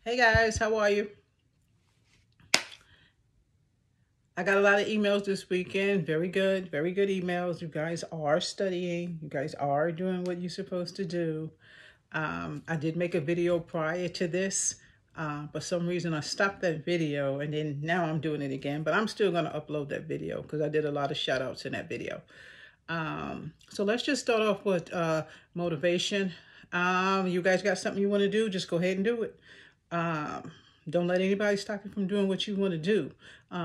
Hey guys, how are you? I got a lot of emails this weekend. Very good emails. You guys are studying. You guys are doing what you're supposed to do. I did make a video prior to this. For some reason, I stopped that video and then now I'm doing it again. But I'm still going to upload that video because I did a lot of shout outs in that video. So let's just start off with motivation. You guys got something you want to do? Just go ahead and do it. Um, don't let anybody stop you from doing what you want to do.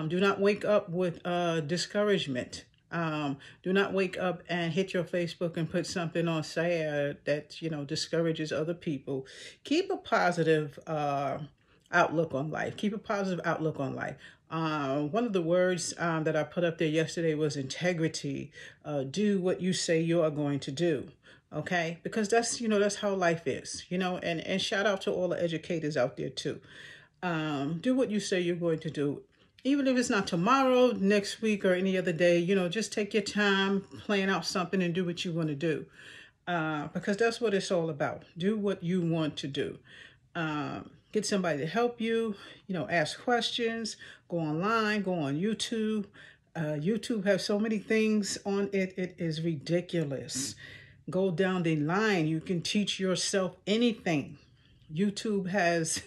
Do not wake up with discouragement. Do not wake up and hit your Facebook and put something on sad that discourages other people. Keep a positive outlook on life. Keep a positive outlook on life. One of the words that I put up there yesterday was integrity. Do what you say you are going to do. Okay, because that's how life is. And shout out to all the educators out there too. Do what you say you're going to do, even if it's not tomorrow, next week, or any other day. Just take your time, plan out something, and do what you want to do, because that's what it's all about. Do what you want to do. Get somebody to help you. Ask questions. Go online. Go on YouTube. YouTube has so many things on it. It is ridiculous. Go down the line. You can teach yourself anything. YouTube has,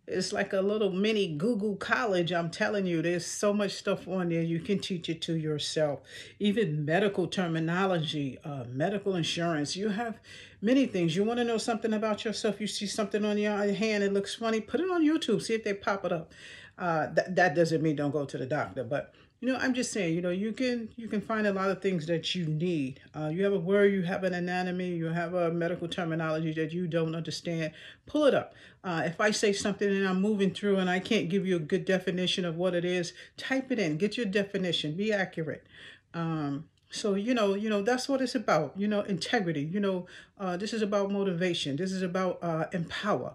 it's like a little mini Google college. I'm telling you, there's so much stuff on there. You can teach it to yourself. Even medical terminology, medical insurance. You have many things. You want to know something about yourself. You see something on your hand, it looks funny. Put it on YouTube. See if they pop it up. That doesn't mean don't go to the doctor, but I'm just saying, you can find a lot of things that you need. You have a word, you have an anatomy, you have a medical terminology that you don't understand. Pull it up. If I say something and I'm moving through and I can't give you a good definition of what it is, type it in. Get your definition. Be accurate. So that's what it's about. Integrity. This is about motivation. This is about empower.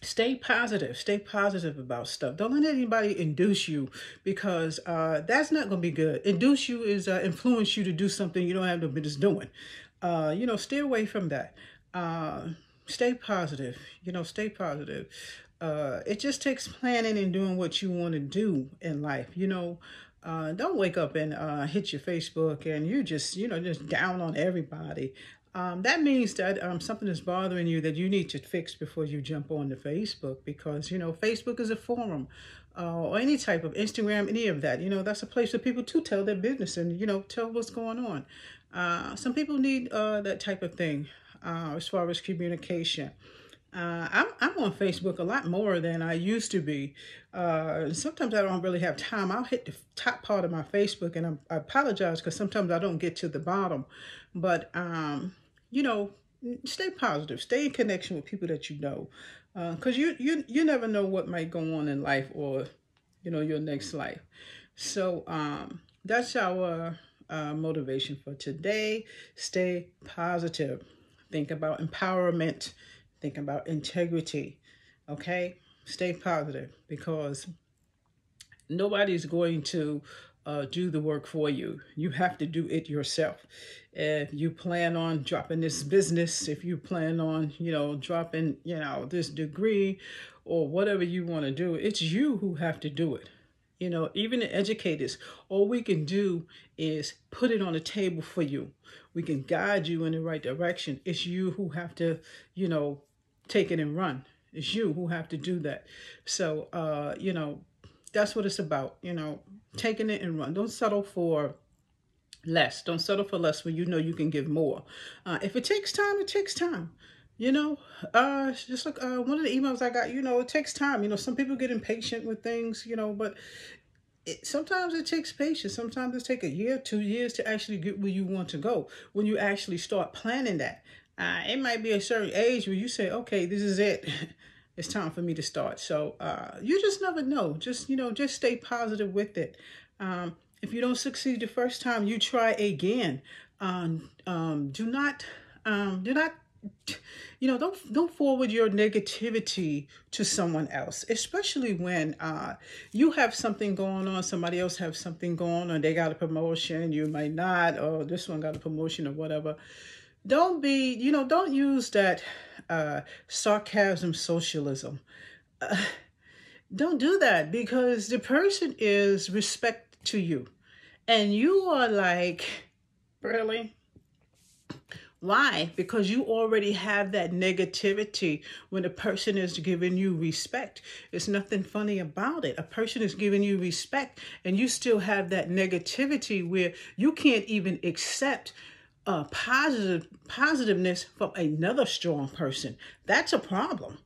Stay positive. Stay positive about stuff. Don't let anybody induce you, because that's not going to be good. Induce you is influence you to do something you don't have no business doing. Stay away from that. Stay positive. Stay positive. It just takes planning and doing what you want to do in life. Don't wake up and hit your Facebook and you just down on everybody. That means that something is bothering you that you need to fix before you jump on the Facebook, because Facebook is a forum, or any type of Instagram, any of that. That's a place for people to tell their business and tell what's going on. Some people need that type of thing as far as communication. I'm on Facebook a lot more than I used to be. Sometimes I don't really have time. I'll hit the top part of my Facebook, and I apologize because sometimes I don't get to the bottom. But you know, stay positive. Stay in connection with people that you know, because you never know what might go on in life, or your next life. So that's our motivation for today. Stay positive. Think about empowerment. Think about integrity. Okay? Stay positive, because nobody's going to do the work for you. You have to do it yourself. If you plan on dropping this business, if you plan on, dropping, this degree or whatever you want to do, it's you who have to do it. Even the educators, all we can do is put it on the table for you. We can guide you in the right direction. It's you who have to, take it and run. It's you who have to do that. So, that's what it's about, taking it and run. Don't settle for less. Don't settle for less when you can give more. If it takes time, it takes time. Just like one of the emails I got, it takes time. Some people get impatient with things, but sometimes it takes patience. Sometimes it takes a year, 2 years to actually get where you want to go. When you actually start planning that, it might be a certain age where you say, okay, this is it. It's time for me to start. So you just never know. Just stay positive with it. If you don't succeed the first time, you try again. Do not don't forward your negativity to someone else, especially when you have something going on, somebody else have something going on, they got a promotion, you might not, or this one got a promotion or whatever. don't be, don't use that sarcasm socialism. Uh, don't do that, because the person is respect to you. And you are like, really? Why? Because you already have that negativity when a person is giving you respect. There's nothing funny about it. A person is giving you respect and you still have that negativity where you can't even accept positiveness from another strong person. That's a problem.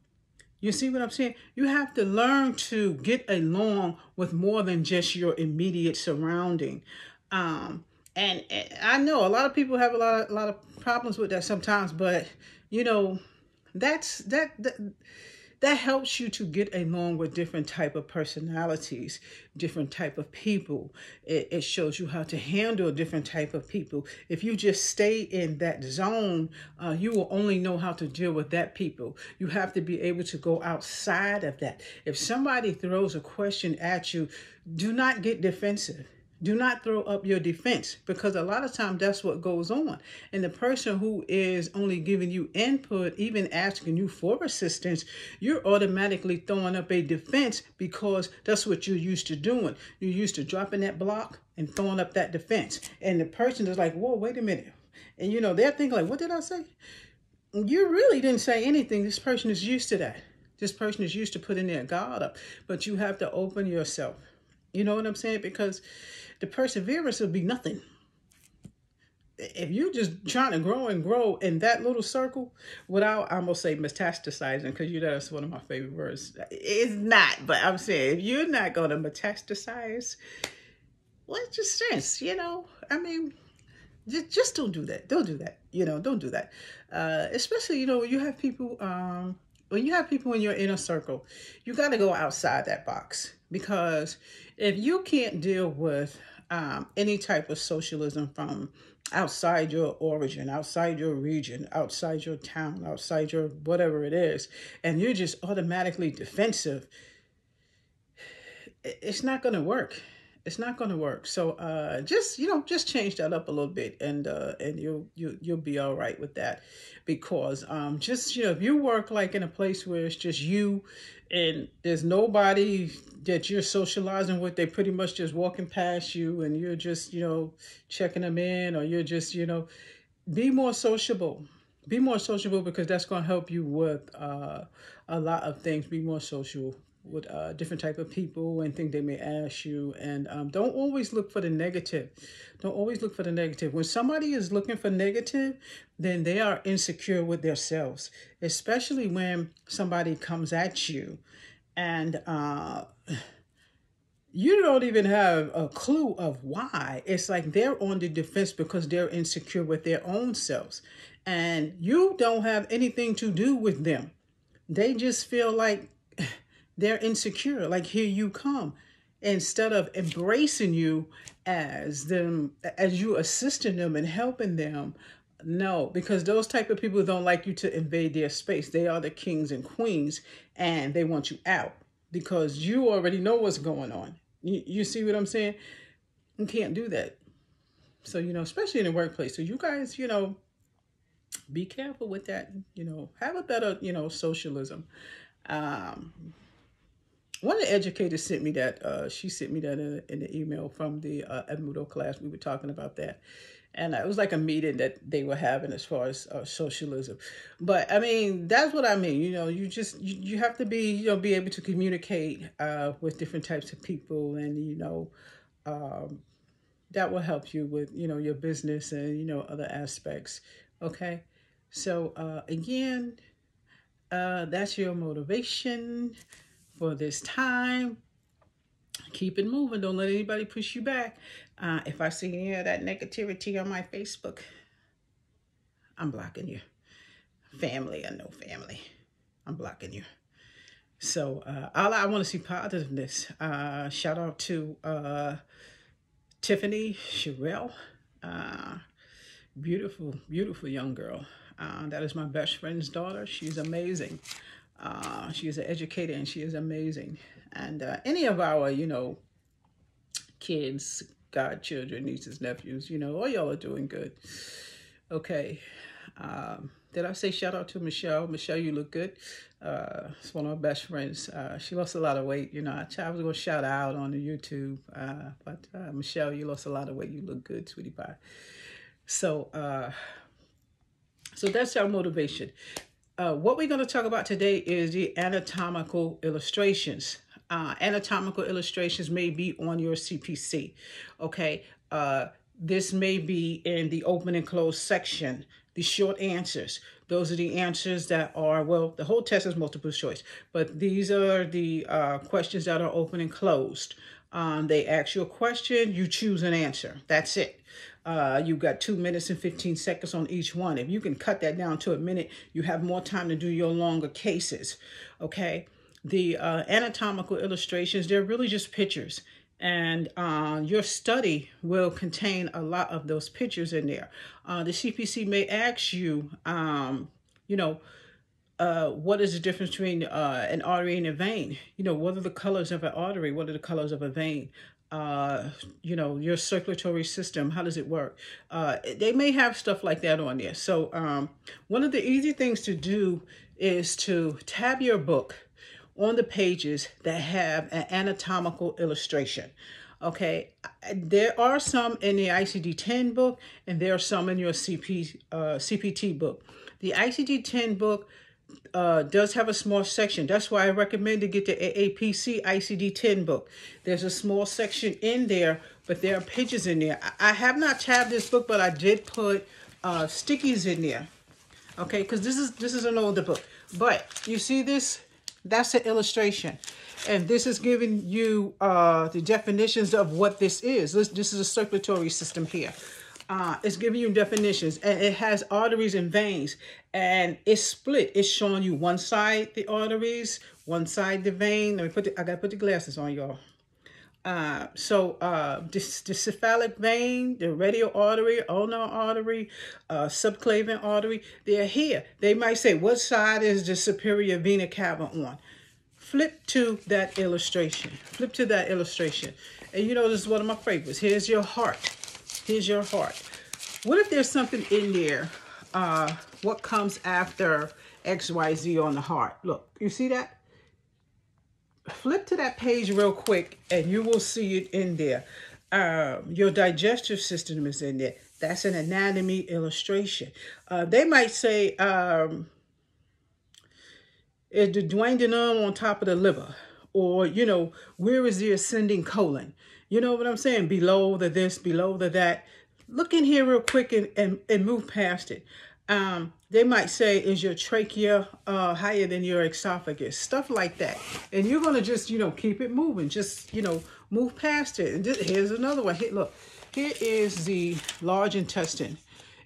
You see what I'm saying? You have to learn to get along with more than just your immediate surrounding. Um, and I know a lot of people have a lot of problems with that sometimes, but you know, that's that helps you to get along with different type of personalities, different type of people. It shows you how to handle different type of people. If you just stay in that zone, you will only know how to deal with that people. You have to be able to go outside of that. If somebody throws a question at you, do not get defensive. Do not throw up your defense, because a lot of times that's what goes on. And the person who is only giving you input, even asking you for assistance, you're automatically throwing up a defense, because that's what you're used to doing. You're used to dropping that block and throwing up that defense. And the person is like, whoa, wait a minute. And they're thinking like, what did I say? You really didn't say anything. This person is used to that. This person is used to putting their guard up. But you have to open yourself. You know what I'm saying? Because the perseverance will be nothing. If you're just trying to grow and grow in that little circle without, I'm going to say metastasizing, because that's one of my favorite words. It's not, but I'm saying if you're not going to metastasize, what's your sense? I mean, just don't do that. Don't do that. Don't do that. Especially, when you have people, in your inner circle, you got to go outside that box, because if you can't deal with any type of socialism from outside your origin, outside your region, outside your town, outside your whatever it is, and you're just automatically defensive, it's not going to work. It's not going to work. So just change that up a little bit, and you'll be all right with that. Because if you work like in a place where it's just you and there's nobody that you're socializing with, they pretty much just walking past you and you're just checking them in, or you're just be more sociable. Be more sociable, because that's going to help you with a lot of things. Be more social with different type of people and things they may ask you. And don't always look for the negative. Don't always look for the negative. When somebody is looking for negative, then they are insecure with themselves, especially when somebody comes at you and you don't even have a clue of why. It's like they're on the defense because they're insecure with their own selves. And you don't have anything to do with them. They just feel like they're insecure. Like, here you come. Instead of embracing you as you assisting them and helping them. No, because those type of people don't like you to invade their space. They are the kings and queens, and they want you out because you already know what's going on. You see what I'm saying? You can't do that. So, especially in the workplace. So you guys, be careful with that. Have a better, socialism. One of the educators sent me that. She sent me that in the email from the Edmundo class. We were talking about that. And it was like a meeting that they were having as far as socialism. But I mean, that's what I mean. You have to be, be able to communicate with different types of people, and that will help you with your business and other aspects. Okay, so again, that's your motivation for this time. Keep it moving. Don't let anybody push you back. If I see any of that negativity on my Facebook, I'm blocking you. Family or no family, I'm blocking you. So I want to see positiveness. Shout out to Tiffany Sherrill. Beautiful, beautiful young girl. That is my best friend's daughter. She's amazing. She is an educator, and she is amazing. And any of our, kids, godchildren, nieces, nephews, all y'all are doing good. Okay. Did I say shout out to Michelle? Michelle, you look good. It's one of my best friends. She lost a lot of weight. You know, I was going to shout out on the YouTube. But Michelle, you lost a lot of weight. You look good, sweetie pie. So, so that's our motivation. What we're going to talk about today is the anatomical illustrations. Anatomical illustrations may be on your CPC. Okay. This may be in the open and closed section. The short answers. Those are the answers that are, well, the whole test is multiple choice, but these are the questions that are open and closed. They ask you a question, you choose an answer. That's it. You've got 2 minutes and 15 seconds on each one. If you can cut that down to a minute, you have more time to do your longer cases. Okay. The anatomical illustrations, they're really just pictures. And your study will contain a lot of those pictures in there. The CPC may ask you, you know, what is the difference between an artery and a vein? You know, what are the colors of an artery? What are the colors of a vein? You know, your circulatory system, how does it work? They may have stuff like that on there. So one of the easy things to do is to tab your book on the pages that have an anatomical illustration. Okay, there are some in the ICD-10 book, and there are some in your CPT book. The ICD-10 book does have a small section. That's why I recommend to get the AAPC ICD-10 book. There's a small section in there, but there are pages in there. I have not tabbed this book, but I did put stickies in there. Okay, because this is an older book. But you see this? That's an illustration. And this is giving you the definitions of what this is. This is a circulatory system here. It's giving you definitions. And it has arteries and veins. And it's split. It's showing you one side the arteries, one side the vein. I gotta put the glasses on, y'all. The cephalic vein, the radial artery, ulnar artery, subclavian artery, they're here. They might say, what side is the superior vena cava on? Flip to that illustration. Flip to that illustration. And you know, this is one of my favorites. Here's your heart. Here's your heart. What if there's something in there? What comes after XYZ on the heart? Look, you see that? Flip to that page real quick and you will see it in there. Your digestive system is in there. That's an anatomy illustration. They might say, is the duodenum on top of the liver? Or, you know, where is the ascending colon? You know what I'm saying? Below the this, below the that. Look in here real quick and move past it. They might say, is your trachea higher than your esophagus? Stuff like that. And you're going to just, you know, keep it moving. Just, you know, move past it. And here's another one. Here, look, here is the large intestine.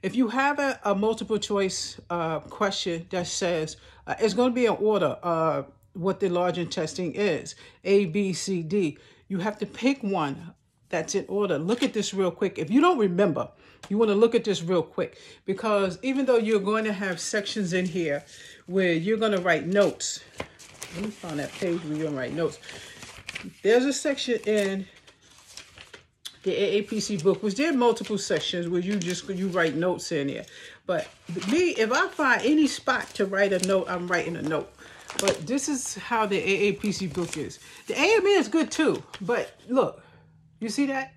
If you have a multiple choice question that says, it's going to be in order what the large intestine is, A, B, C, D. You have to pick one that's in order. Look at this real quick. If you don't remember, you want to look at this real quick, because even though you're going to have sections in here where you're going to write notes. Let me find that page where you're going to write notes. There's a section in the AAPC book, which there are multiple sections where you write notes in there. But me, if I find any spot to write a note, I'm writing a note. But this is how the AAPC book is. The AMA is good too, but look, you see that?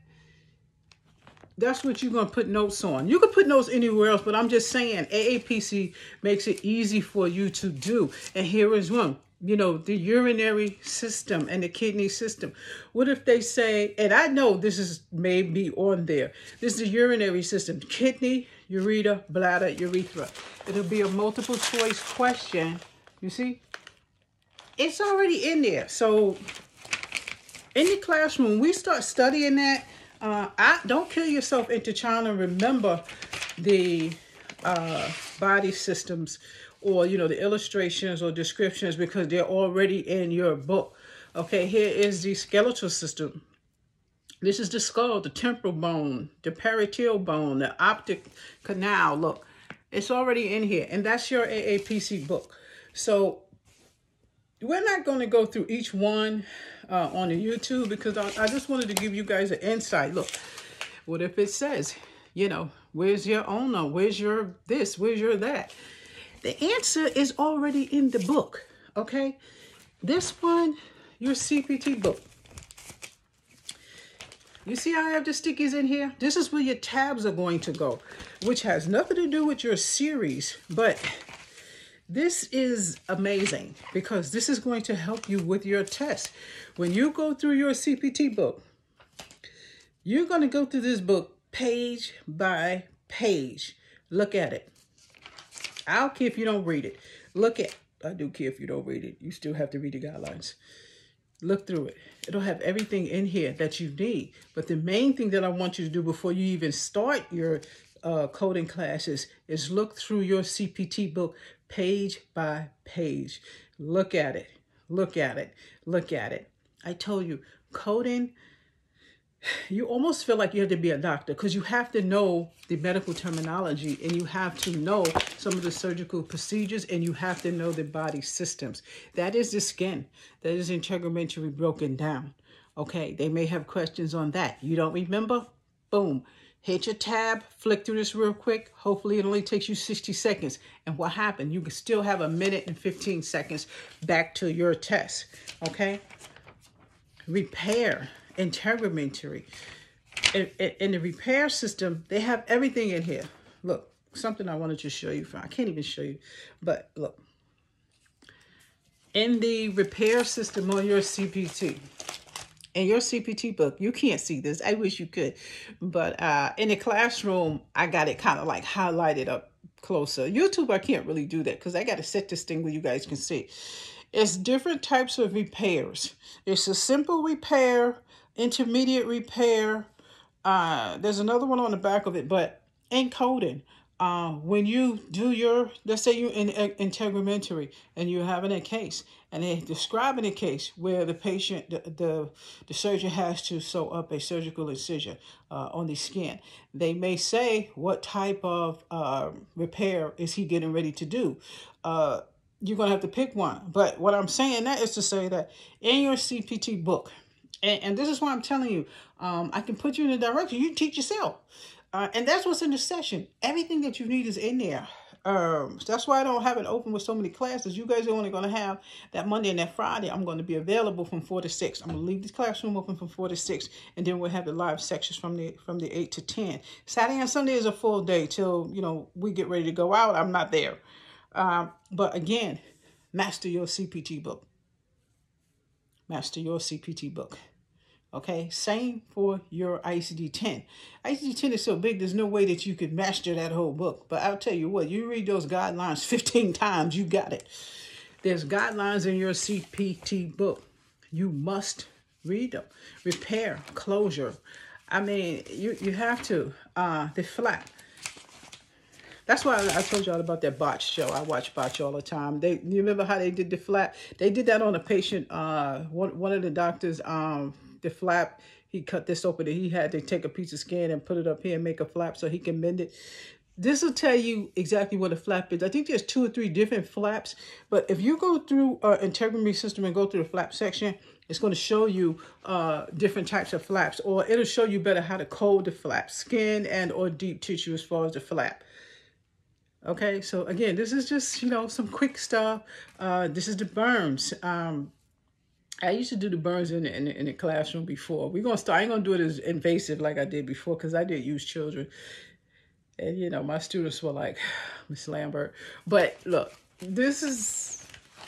That's what you're going to put notes on. You can put notes anywhere else, but I'm just saying AAPC makes it easy for you to do. And here is one. You know, the urinary system and the kidney system. What if they say, and I know this is maybe on there, this is the urinary system, kidney, ureter, bladder, urethra. It'll be a multiple choice question. You see? It's already in there. So in the classroom, we start studying that. Don't kill yourself into trying to remember the body systems, or, you know, the illustrations or descriptions, because they're already in your book. Okay, here is the skeletal system. This is the skull, the temporal bone, the parietal bone, the optic canal. Look, it's already in here. And that's your AAPC book. So we're not going to go through each one on the YouTube, because I just wanted to give you guys an insight. Look, what if it says You know, where's your owner? Where's your this? Where's your that? The answer is already in the book, okay? This one, your CPT book. You see how I have the stickies in here? This is where your tabs are going to go, which has nothing to do with your series, but this is amazing because this is going to help you with your test. When you go through your CPT book, you're going to go through this book page by page. Look at it. I don't care if you don't read it. Look at, I do care if you don't read it. You still have to read the guidelines. Look through it. It'll have everything in here that you need. But the main thing that I want you to do before you even start your coding classes is look through your CPT book page by page. Look at it. Look at it. Look at it. I told you, coding, you almost feel like you have to be a doctor because you have to know the medical terminology and you have to know some of the surgical procedures and you have to know the body systems. That is the skin. That is integumentary broken down. Okay, they may have questions on that. You don't remember? Boom. Hit your tab, flick through this real quick. Hopefully it only takes you 60 seconds. And what happened? You can still have a minute and 15 seconds back to your test. Okay? Repair. Integumentary. In the repair system, they have everything in here. Look, something I wanted to show you. I can't even show you, but look. In the repair system on your CPT, in your CPT book, you can't see this. I wish you could. But in the classroom, I got it kind of like highlighted up closer. YouTube, I can't really do that because I got to set this thing where you guys can see. It's different types of repairs. It's a simple repair, intermediate repair. There's another one on the back of it, but in coding, when you do your, let's say you're in integumentary and you're having a case and they're describing a case where the patient, the surgeon has to sew up a surgical incision on the skin. They may say what type of repair is he getting ready to do. You're going to have to pick one. But what I'm saying that is to say that in your CPT book, and this is why I'm telling you, I can put you in a direction. You teach yourself. And that's what's in the session. Everything that you need is in there. That's why I don't have it open with so many classes. You guys are only going to have that Monday and that Friday. I'm going to be available from 4 to 6. I'm going to leave the classroom open from 4 to 6. And then we'll have the live sections from the 8 to 10. Saturday and Sunday is a full day till, you know, we get ready to go out. I'm not there. But again, master your CPT book. Master your CPT book. Okay, same for your ICD-10. ICD-10 is so big, there's no way that you could master that whole book. But I'll tell you what, you read those guidelines 15 times, you got it. There's guidelines in your CPT book. You must read them. Repair, closure. I mean, you have to. The flap. That's why I told y'all about that botch show. I watch botch all the time. You remember how they did the flap? They did that on a patient. One of the doctors, the flap, he cut this open and he had to take a piece of skin and put it up here and make a flap so he can mend it. This will tell you exactly what a flap is. I think there's 2 or 3 different flaps. But if you go through Urinary System and go through the flap section, it's going to show you different types of flaps. Or it'll show you better how to code the flap. Skin and or deep tissue as far as the flap. Okay, so again, this is just, you know, some quick stuff. This is the burns. I used to do the burns in the classroom before. We're going to start. I ain't going to do it as invasive like I did before because I did use children. And, you know, my students were like, Miss Lambert. But look, this is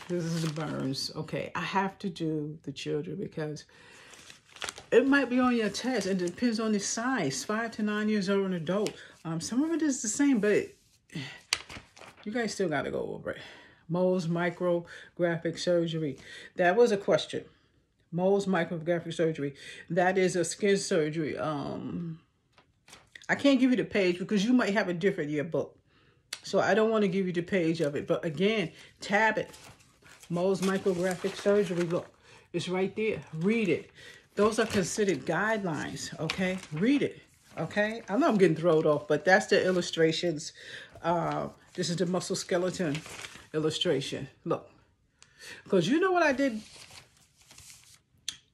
the burns. Okay, I have to do the children because it might be on your test. It depends on the size. 5 to 9 years old, an adult. Some of it is the same, but you guys still got to go over it. Mohs micrographic surgery. That was a question. Mohs micrographic surgery. That is a skin surgery. I can't give you the page because you might have a different yearbook. So I don't want to give you the page of it. But again, tab it. Mohs micrographic surgery. Look, it's right there. Read it. Those are considered guidelines. Okay, read it. Okay, I know I'm getting thrown off, but that's the illustrations. This is the muscle skeleton illustration. Look, because you know what I did?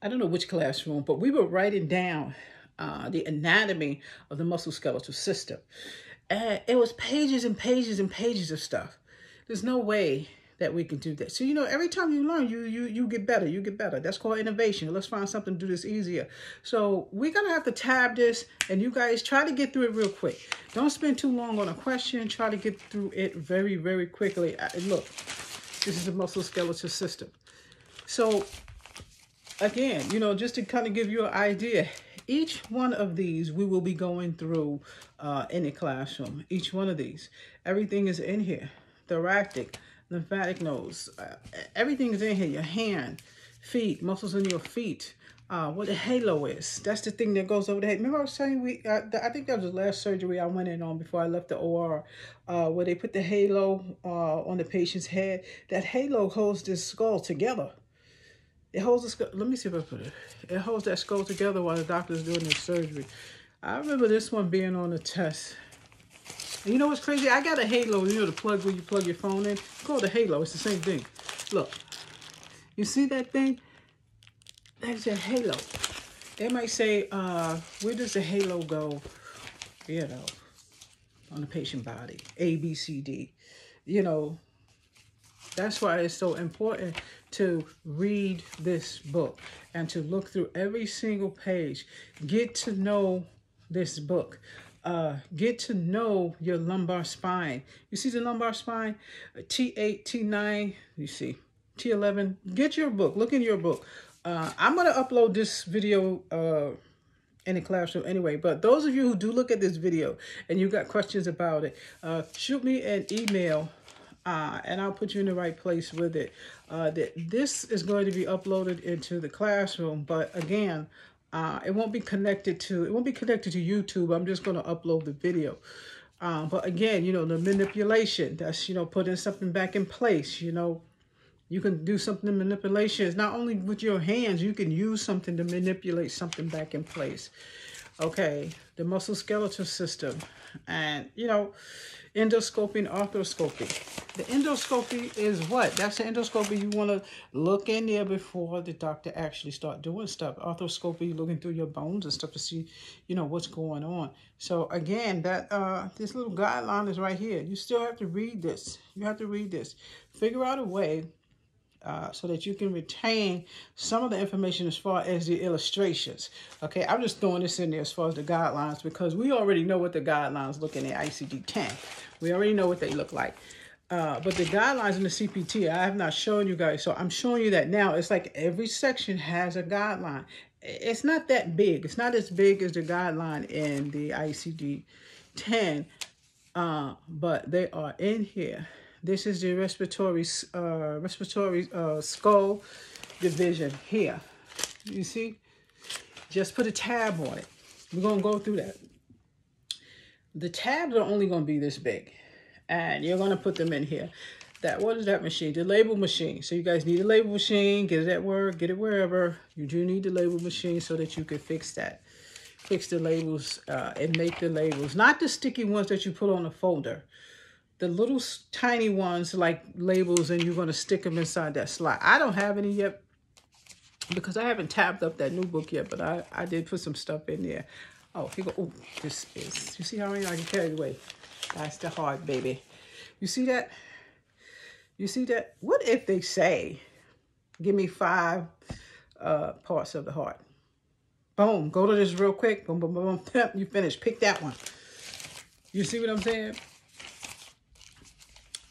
I don't know which classroom, but we were writing down the anatomy of the musculoskeletal system. And it was pages and pages and pages of stuff. There's no way that we can do that. So, every time you learn, you get better. You get better. That's called innovation. Let's find something to do this easier. So we're going to have to tab this, and you guys try to get through it real quick. Don't spend too long on a question. Try to get through it very, very quickly. Look, this is the musculoskeletal system. So again, just to kind of give you an idea, each one of these we will be going through in the classroom. Each one of these. Everything is in here. Thoracic, lymphatic nodes, everything is in here. Your hand, feet, muscles in your feet. What the halo is. That's the thing that goes over the head. Remember I was telling you, I think that was the last surgery I went in on before I left the OR, where they put the halo on the patient's head. That halo holds this skull together. It holds the skull. Let me see if I put it. It holds that skull together while the doctor's doing the surgery. I remember this one being on the test. And you know what's crazy? I got a halo, the plug where you plug your phone in. It's called a halo. It's the same thing. Look. You see that thing? That's a halo. They might say, where does the halo go? On the patient body. A, B, C, D. That's why it's so important to read this book and to look through every single page. Get to know this book. Get to know your lumbar spine. You see the lumbar spine? T8, T9, you see, T11. Get your book. Look in your book. I'm going to upload this video in the classroom anyway. But those of you who do look at this video and you got questions about it, shoot me an email. And I'll put you in the right place with it. This is going to be uploaded into the classroom, but again, it won't be connected to YouTube. I'm just going to upload the video. But again, the manipulation, that's, putting something back in place, you can do something in manipulation. It's not only with your hands, you can use something to manipulate something back in place. Okay, the musculoskeletal system, and endoscopy and arthroscopy. The endoscopy is what? That's the endoscopy. You want to look in there before the doctor actually start doing stuff. Arthroscopy, looking through your bones and stuff to see, what's going on. So again, that this little guideline is right here. You still have to read this. You have to read this. Figure out a way so that you can retain some of the information as far as the illustrations. Okay, I'm just throwing this in there as far as the guidelines because we already know what the guidelines look in the ICD-10. We already know what they look like. But the guidelines in the CPT, I have not shown you guys. So I'm showing you that now. It's like every section has a guideline. It's not that big. It's not as big as the guideline in the ICD-10, but they are in here. This is the respiratory skull division here. You see? Just put a tab on it. We're going to go through that. The tabs are only going to be this big. And you're going to put them in here. What is that machine? The label machine. So you guys need a label machine. Get it at work. Get it wherever. You do need the label machine so that you can fix that. Fix the labels and make the labels. Not the sticky ones that you put on a folder. The little tiny ones like labels, and you're going to stick them inside that slot. I don't have any yet because I haven't tabbed up that new book yet, but I did put some stuff in there. Oh, here you go. Oh, this is, you see how many I can carry away? That's the heart, baby. You see that? You see that? What if they say, give me 5 parts of the heart? Boom. Go to this real quick. Boom, boom, boom, boom. You finish. Pick that one. You see what I'm saying?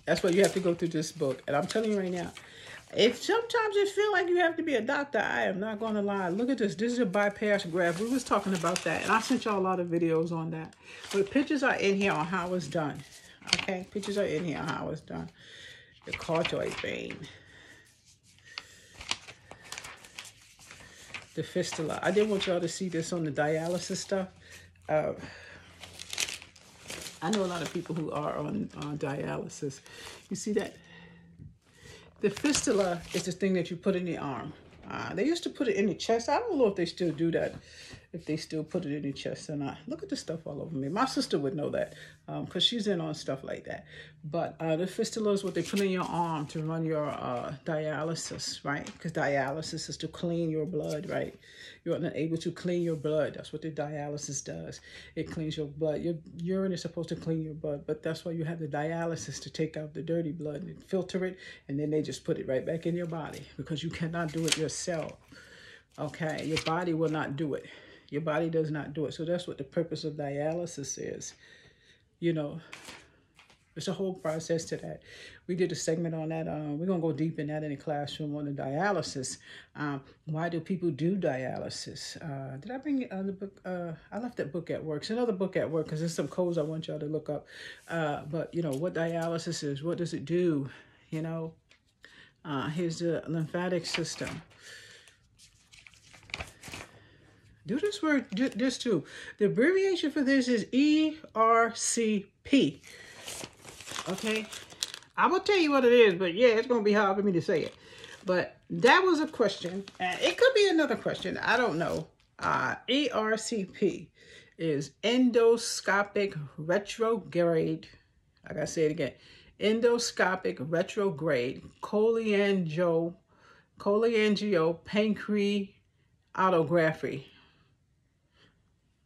That's why you have to go through this book. And I'm telling you right now, if sometimes you feel like you have to be a doctor, I am not going to lie. Look at this. This is a bypass graft. We was talking about that. And I sent y'all a lot of videos on that. But pictures are in here on how it's done. Okay? Pictures are in here on how it's done. The carotid vein. The fistula. I didn't want y'all to see this on the dialysis stuff. I know a lot of people who are on dialysis. You see that? The fistula is the thing that you put in the arm. They used to put it in the chest. I don't know if they still do that, if they still put it in the chest or not. Look at the stuff all over me. My sister would know that because she's in on stuff like that. But the fistula is what they put in your arm to run your dialysis, right? Because dialysis is to clean your blood, right? You're not able to clean your blood. That's what the dialysis does. It cleans your blood. Your urine is supposed to clean your blood, but that's why you have the dialysis, to take out the dirty blood and filter it, and then they just put it right back in your body because you cannot do it yourself. Okay, your body will not do it. Your body does not do it. So that's what the purpose of dialysis is. You know, it's a whole process to that. We did a segment on that. We're going to go deep in that in the classroom on the dialysis. Why do people do dialysis? Did I bring the book? I left that book at work. It's another book at work because there's some codes I want y'all to look up. But, you know, what dialysis is, what does it do? You know, here's the lymphatic system. Do this word, this too. The abbreviation for this is ERCP. Okay? I will tell you what it is, but yeah, it's going to be hard for me to say it. But that was a question. And it could be another question. I don't know. ERCP is endoscopic retrograde. I got to say it again. Endoscopic retrograde cholangiopancreatography.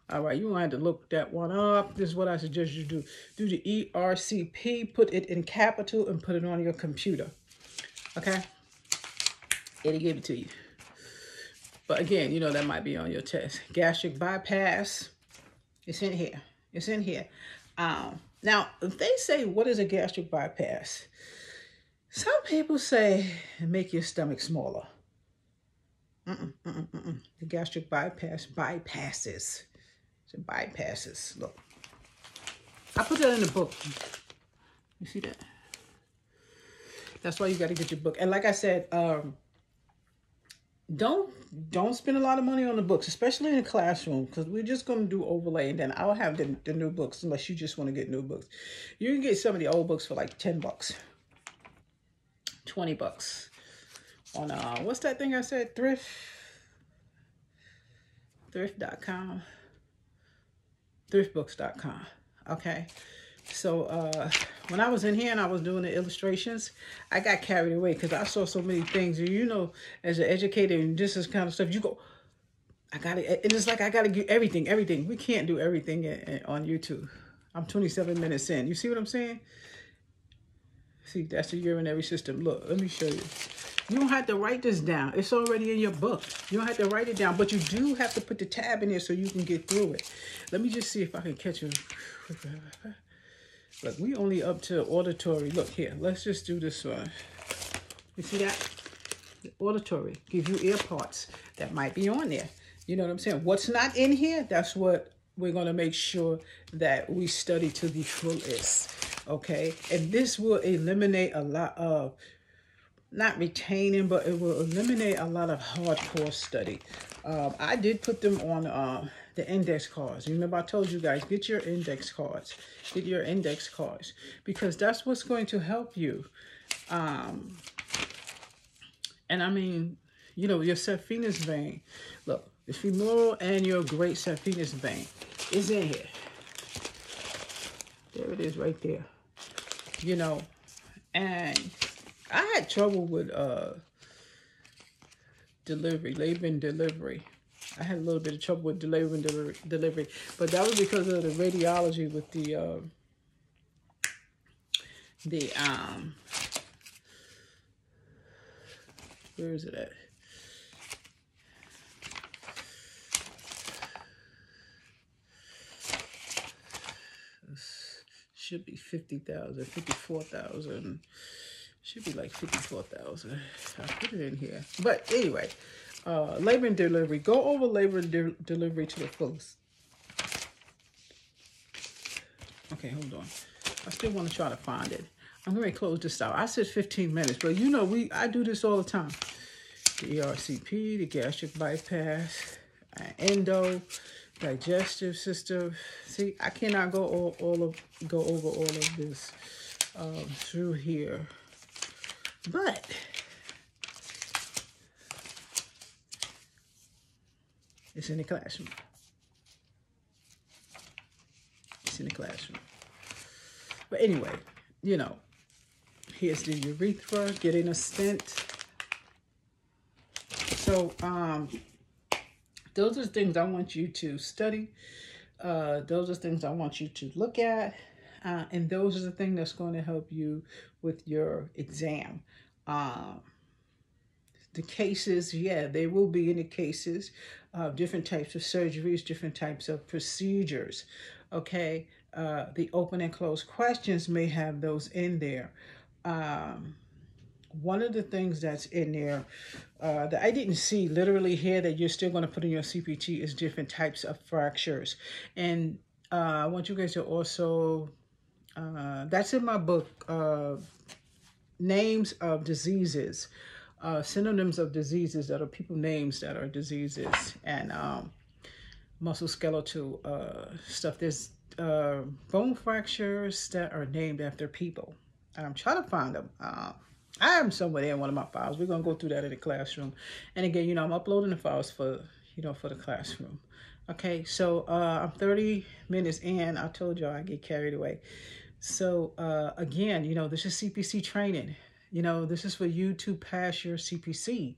All right, you want to have to look that one up. This is what I suggest you do. Do the ERCP, put it in capital, and put it on your computer. Okay? It'll give it to you. But again, you know, that might be on your test. Gastric bypass. It's in here. It's in here. Now, if they say, what is a gastric bypass? Some people say, make your stomach smaller. The gastric bypass bypasses. It bypasses. Look, I put that in the book. You see that? That's why you got to get your book. And like I said, don't spend a lot of money on the books, especially in the classroom, because we're just going to do overlay, and then I'll have the new books unless you just want to get new books. You can get some of the old books for like 10 bucks, 20 bucks on what's that thing I said? Thrift.com. Thriftbooks.com. Okay, so when I was in here and I was doing the illustrations, I got carried away because I saw so many things. And you know, as an educator and this is kind of stuff, you go, I got it. And it's like I got to get everything. We can't do everything on YouTube. I'm 27 minutes in. You see what I'm saying? See, that's the urinary system. Look, let me show you. You don't have to write this down. It's already in your book. You don't have to write it down, but you do have to put the tab in there so you can get through it. Let me just see if I can catch it. Look, we only up to auditory. Look here. Let's just do this one. You see that? The auditory. Give you ear parts that might be on there. You know what I'm saying? What's not in here, that's what we're going to make sure that we study to the fullest. Okay? And this will eliminate a lot of, not retaining, but it will eliminate a lot of hardcore study. I did put them on the index cards. You remember I told you guys, get your index cards. Get your index cards. Because that's what's going to help you. And I mean, you know, your saphenous vein. Look, the femoral and your great saphenous vein is in here. There it is right there. You know, and I had trouble with delivery, labor and delivery. I had a little bit of trouble with labor and delivery, but that was because of the radiology with the where is it at? This should be 50,000, 54,000. Should be like 54,000. I put it in here. But anyway, labor and delivery. Go over labor and delivery to the fullest. Okay, hold on. I still want to try to find it. I'm going to close this out. I said 15 minutes, but you know, I do this all the time. The ERCP, the gastric bypass, endo, digestive system. See, I cannot go over all of this through here. But It's in the classroom. It's in the classroom. But anyway, you know, here's the urethra, getting a stent. So, those are things I want you to study. Those are things I want you to look at. And those are the things that's going to help you with your exam. The cases, yeah, they will be in the cases of different types of surgeries, different types of procedures, okay? The open and closed questions may have those in there. One of the things that's in there that I didn't see literally here that you're still going to put in your CPT is different types of fractures. And I want you guys to also, that's in my book, names of diseases. Synonyms of diseases that are people names that are diseases, and musculoskeletal stuff. There's bone fractures that are named after people. I'm trying to find them. I am somewhere in one of my files. We're going to go through that in the classroom. And again, you know, I'm uploading the files for, you know, for the classroom. Okay, so I'm 30 minutes in. I told y'all I get carried away. So again, you know, this is CPC training. You know, this is for you to pass your CPC.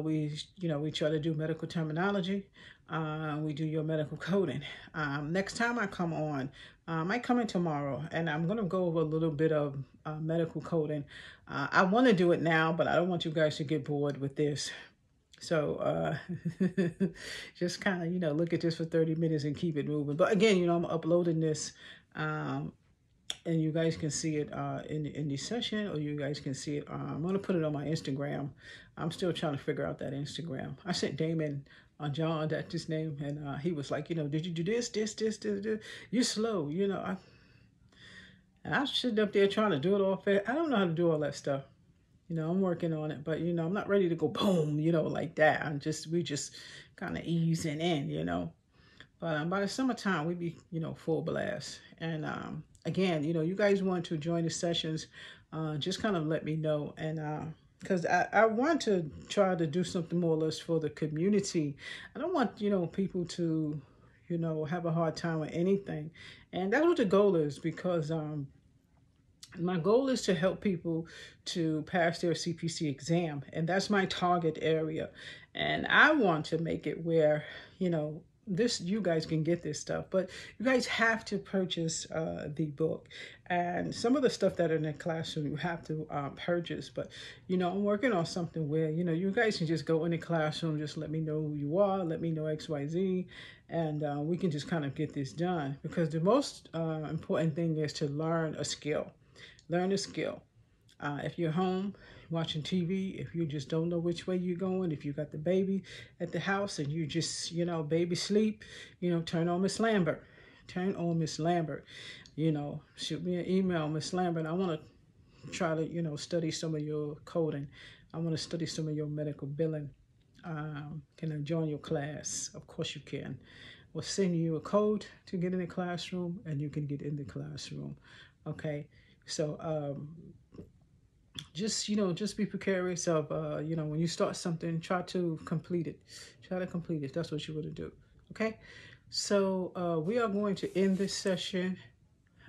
We try to do medical terminology. We do your medical coding. Next time I come on, I might come in tomorrow, and I'm going to go over a little bit of medical coding. I want to do it now, but I don't want you guys to get bored with this. So just kind of, you know, look at this for 30 minutes and keep it moving. But again, you know, I'm uploading this. And you guys can see it in the session, or you guys can see it. I'm going to put it on my Instagram. I'm still trying to figure out that Instagram. I sent Damon on John, that's his name, and he was like, you know, did you do this? You're slow, you know. I'm sitting up there trying to do it all fast. I don't know how to do all that stuff. You know, I'm working on it, but, you know, I'm not ready to go boom, you know, like that. We just kind of easing in, you know. But by the summertime, we be, you know, full blast. And again, you know, you guys want to join the sessions, just kind of let me know. And because I want to try to do something more or less for the community. I don't want, you know, people to, you know, have a hard time with anything. And that's what the goal is, because my goal is to help people to pass their CPC exam. And that's my target area. And I want to make it where, you know, you guys can get this stuff, but you guys have to purchase the book, and some of the stuff that are in the classroom you have to purchase. But, you know, I'm working on something where, you know, you guys can just go in the classroom, just let me know who you are, let me know XYZ, and we can just kind of get this done, because the most important thing is to learn a skill. If you're home watching TV, if you just don't know which way you're going, if you got the baby at the house and you just, you know, baby sleep, you know, turn on Miss Lambert. You know, shoot me an email, Miss Lambert. I want to try to, you know, study some of your coding. I want to study some of your medical billing. Can I join your class? Of course you can. We'll send you a code to get in the classroom, and you can get in the classroom. Okay, so just, you know, just be precarious of, you know, when you start something, try to complete it. That's what you want to do. Okay, so we are going to end this session.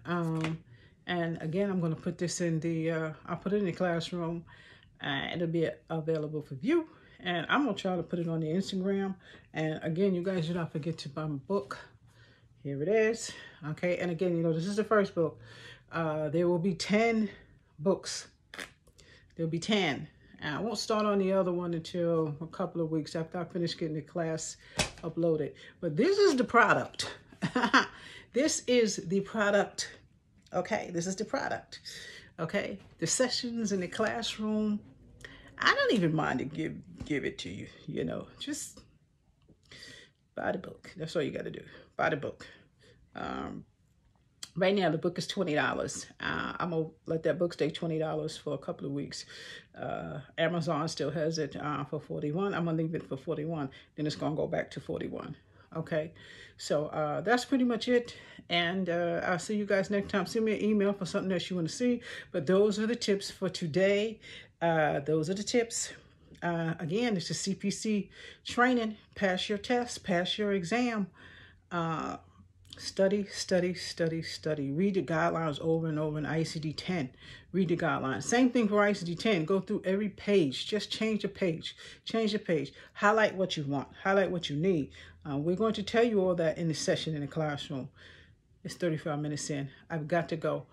And again, I'm going to put this in the, I'll put it in the classroom, and it'll be available for view. And I'm going to try to put it on the Instagram. And again, you guys do not forget to buy my book. Here it is. Okay, and again, you know, this is the first book. There will be 10 books. There'll be 10. And I won't start on the other one until a couple of weeks after I finish getting the class uploaded. But this is the product. This is the product. Okay, this is the product. Okay, the sessions in the classroom, I don't even mind to give it to you. You know, just buy the book. That's all you got to do. Buy the book. Right now, the book is $20. I'm going to let that book stay $20 for a couple of weeks. Amazon still has it for $41. I'm going to leave it for $41. Then it's going to go back to $41. Okay, so that's pretty much it. And I'll see you guys next time. Send me an email for something else you want to see. But those are the tips for today. Those are the tips. Again, it's a CPC training. Pass your test, pass your exam. Study, study, study, study. Read the guidelines over and over in ICD-10. Read the guidelines. Same thing for ICD-10. Go through every page. Just change the page. Change the page. Highlight what you want. Highlight what you need. We're going to tell you all that in the session in the classroom. It's 35 minutes in. I've got to go.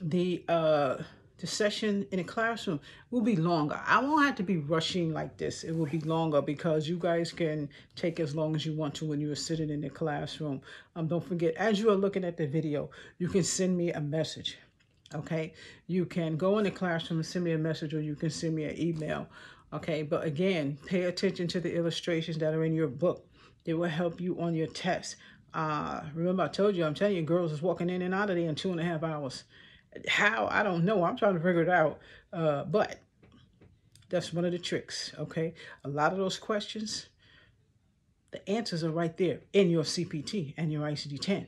The session in the classroom will be longer. I won't have to be rushing like this. It will be longer because you guys can take as long as you want to when you are sitting in the classroom. Don't forget, as you are looking at the video, you can send me a message. Okay, you can go in the classroom and send me a message, or you can send me an email. Okay, but again, pay attention to the illustrations that are in your book. They will help you on your test. Remember, I told you, I'm telling you, girls is walking in and out of there in 2.5 hours. How? I don't know. I'm trying to figure it out. But that's one of the tricks, okay? A lot of those questions, the answers are right there in your CPT and your ICD-10.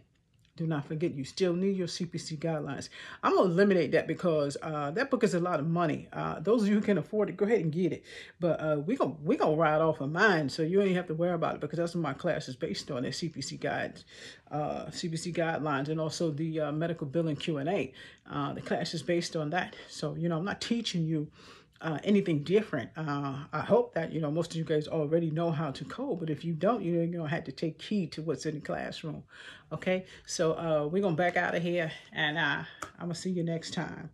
Do not forget, you still need your CPC guidelines. I'm going to eliminate that because that book is a lot of money. Those of you who can afford it, go ahead and get it. But we're gonna ride off of mine, so you ain't have to worry about it, because that's what my class is based on, the CPC guides, CPC guidelines, and also the medical billing Q&A. The class is based on that. So, you know, I'm not teaching you anything different. I hope that, you know, most of you guys already know how to code, but if you don't, you're going to have to take heed to what's in the classroom. Okay, so we're going to back out of here, and I'm going to see you next time.